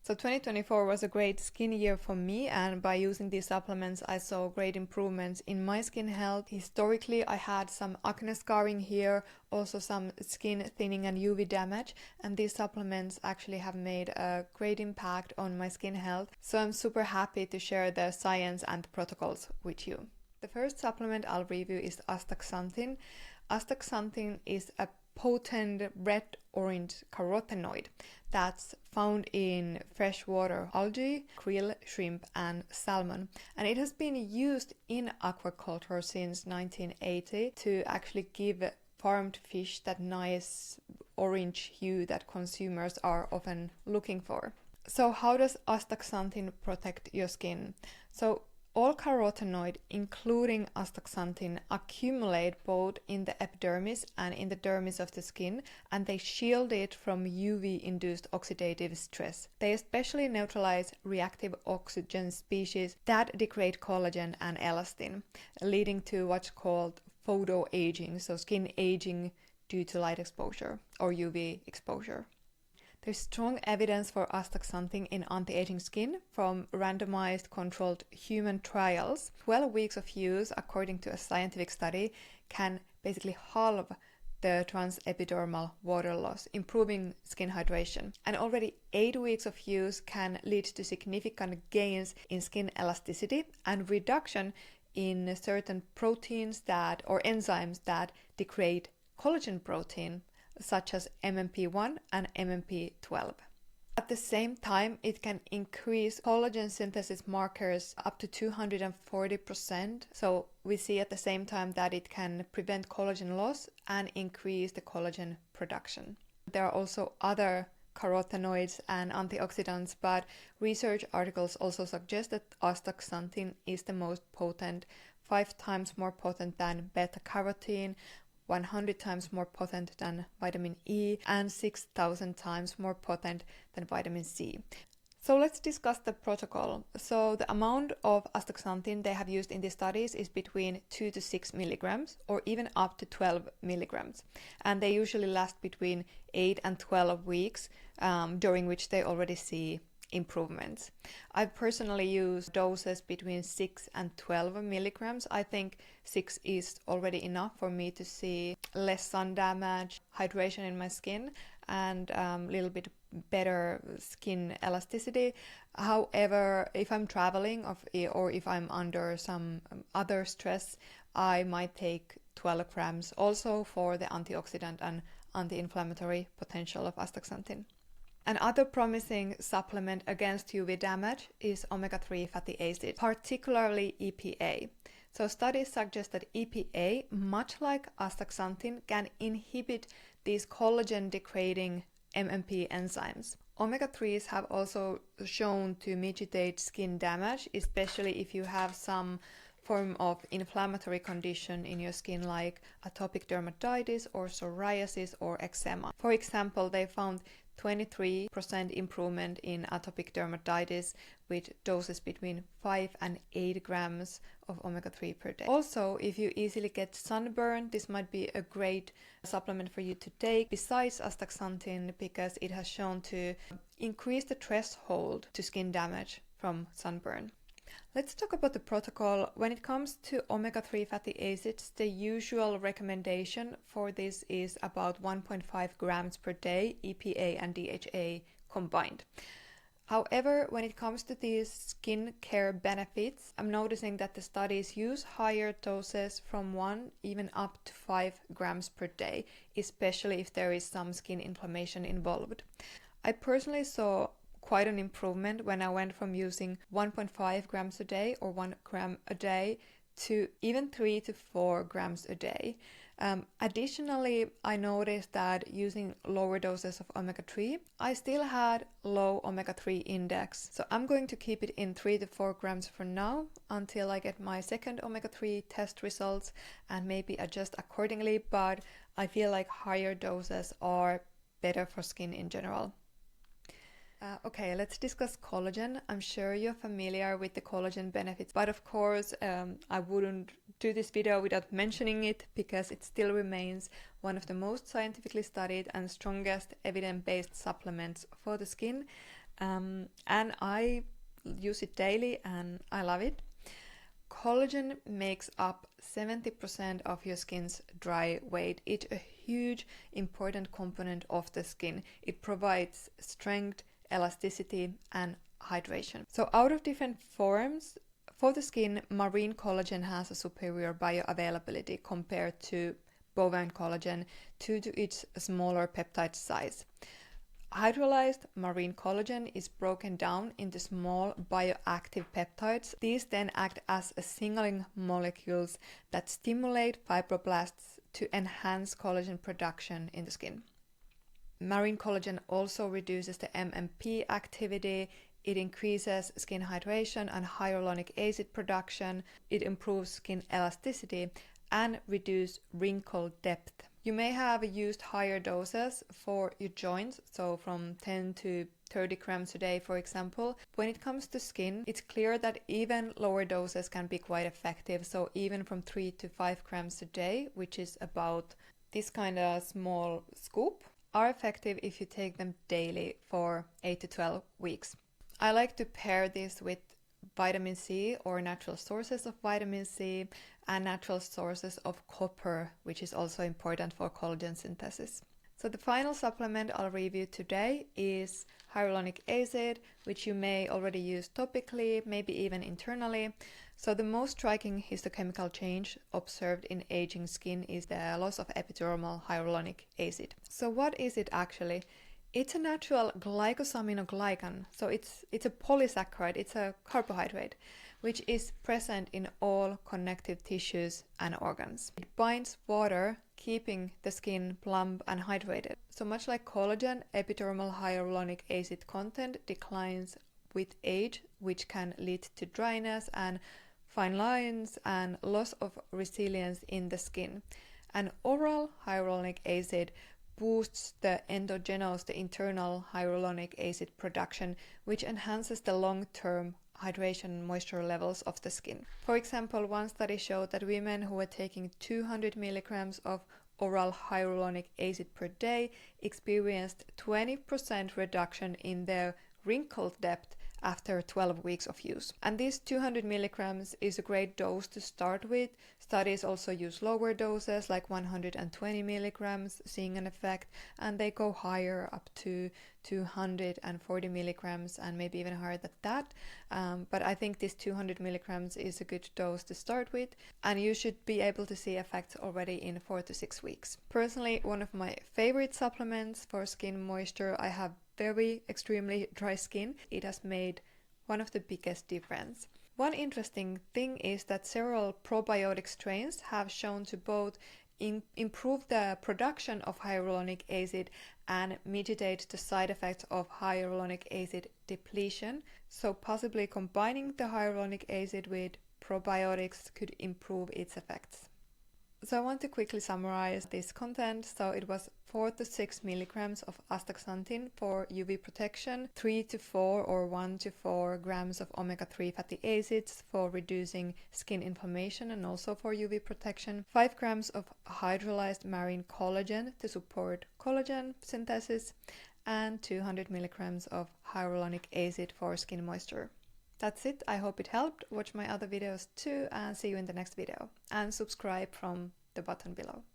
So 2024 was a great skin year for me, and by using these supplements I saw great improvements in my skin health. Historically I had some acne scarring here, also some skin thinning and UV damage, and these supplements actually have made a great impact on my skin health. So I'm super happy to share the science and the protocols with you. The first supplement I'll review is Astaxanthin. Astaxanthin is a potent red-orange carotenoid that's found in freshwater algae, krill, shrimp, and salmon. And it has been used in aquaculture since 1980 to actually give farmed fish that nice orange hue that consumers are often looking for. So how does astaxanthin protect your skin? So all carotenoid, including astaxanthin, accumulate both in the epidermis and in the dermis of the skin, and they shield it from UV-induced oxidative stress. They especially neutralize reactive oxygen species that degrade collagen and elastin, leading to what's called photoaging, so skin aging due to light exposure or UV exposure. There's strong evidence for astaxanthin in anti-aging skin from randomized controlled human trials. 12 weeks of use, according to a scientific study, can basically halve the transepidermal water loss, improving skin hydration. And already 8 weeks of use can lead to significant gains in skin elasticity and reduction in certain proteins or enzymes that degrade collagen protein, such as MMP1 and MMP12. At the same time, it can increase collagen synthesis markers up to 240%. So we see at the same time that it can prevent collagen loss and increase the collagen production. There are also other carotenoids and antioxidants, but research articles also suggest that astaxanthin is the most potent, 5 times more potent than beta-carotene, 100 times more potent than vitamin E, and 6,000 times more potent than vitamin C. So let's discuss the protocol. So the amount of astaxanthin they have used in these studies is between 2 to 6 milligrams or even up to 12 milligrams. And they usually last between 8 and 12 weeks, during which they already see improvements. I personally use doses between 6 and 12 milligrams. I think 6 is already enough for me to see less sun damage, hydration in my skin, and a little bit better skin elasticity. However, if I'm traveling or if I'm under some other stress, I might take 12 grams also for the antioxidant and anti-inflammatory potential of astaxanthin. Another promising supplement against UV damage is omega-3 fatty acid, particularly EPA. So studies suggest that EPA, much like astaxanthin, can inhibit these collagen-degrading MMP enzymes. Omega-3s have also shown to mitigate skin damage, especially if you have some form of inflammatory condition in your skin like atopic dermatitis or psoriasis or eczema. For example, they found 23% improvement in atopic dermatitis with doses between 5 and 8 grams of omega-3 per day. Also, if you easily get sunburn, this might be a great supplement for you to take besides astaxanthin, because it has shown to increase the threshold to skin damage from sunburn. Let's talk about the protocol. When it comes to omega-3 fatty acids, the usual recommendation for this is about 1.5 grams per day, EPA and DHA combined. However, when it comes to these skin care benefits, I'm noticing that the studies use higher doses from 1 even up to 5 grams per day, especially if there is some skin inflammation involved. I personally saw quite an improvement when I went from using 1.5 grams a day or 1 gram a day to even 3 to 4 grams a day. Additionally, I noticed that using lower doses of omega-3, I still had low omega-3 index. So I'm going to keep it in 3 to 4 grams for now until I get my second omega-3 test results and maybe adjust accordingly, but I feel like higher doses are better for skin in general. Okay, let's discuss collagen. I'm sure you're familiar with the collagen benefits, but of course I wouldn't do this video without mentioning it because it still remains one of the most scientifically studied and strongest evidence-based supplements for the skin. And I use it daily and I love it. Collagen makes up 70% of your skin's dry weight. It's a huge important component of the skin. It provides strength, elasticity and hydration. So out of different forms for the skin, marine collagen has a superior bioavailability compared to bovine collagen due to its smaller peptide size. Hydrolyzed marine collagen is broken down into small bioactive peptides. These then act as signaling molecules that stimulate fibroblasts to enhance collagen production in the skin. Marine collagen also reduces the MMP activity. It increases skin hydration and hyaluronic acid production. It improves skin elasticity and reduces wrinkle depth. You may have used higher doses for your joints, so from 10 to 30 grams a day, for example. When it comes to skin, it's clear that even lower doses can be quite effective. So even from 3 to 5 grams a day, which is about this kind of small scoop, are effective if you take them daily for 8 to 12 weeks. I like to pair this with vitamin C or natural sources of vitamin C and natural sources of copper, which is also important for collagen synthesis. So the final supplement I'll review today is hyaluronic acid, which you may already use topically, maybe even internally. So the most striking histochemical change observed in aging skin is the loss of epidermal hyaluronic acid. So what is it actually? It's a natural glycosaminoglycan, so it's a polysaccharide, it's a carbohydrate, which is present in all connective tissues and organs. It binds water, keeping the skin plump and hydrated. So much like collagen, epidermal hyaluronic acid content declines with age, which can lead to dryness and fine lines and loss of resilience in the skin. And oral hyaluronic acid boosts the endogenous, the internal hyaluronic acid production, which enhances the long-term hydration and moisture levels of the skin. For example, one study showed that women who were taking 200 milligrams of oral hyaluronic acid per day experienced 20% reduction in their wrinkle depth after 12 weeks of use. And this 200 milligrams is a great dose to start with. Studies also use lower doses like 120 milligrams, seeing an effect, and they go higher up to 240 milligrams and maybe even higher than that. But I think this 200 milligrams is a good dose to start with, and you should be able to see effects already in 4 to 6 weeks. Personally, one of my favorite supplements for skin moisture. I have very extremely dry skin. It has made one of the biggest difference. One interesting thing is that several probiotic strains have shown to both improve the production of hyaluronic acid and mitigate the side effects of hyaluronic acid depletion. So possibly combining the hyaluronic acid with probiotics could improve its effects. So I want to quickly summarize this content. So it was 4 to 6 milligrams of astaxanthin for UV protection, 3 to 4 or 1 to 4 grams of omega-3 fatty acids for reducing skin inflammation and also for UV protection, 5 grams of hydrolyzed marine collagen to support collagen synthesis, and 200 milligrams of hyaluronic acid for skin moisture. That's it. I hope it helped. Watch my other videos too and see you in the next video. And subscribe from the button below.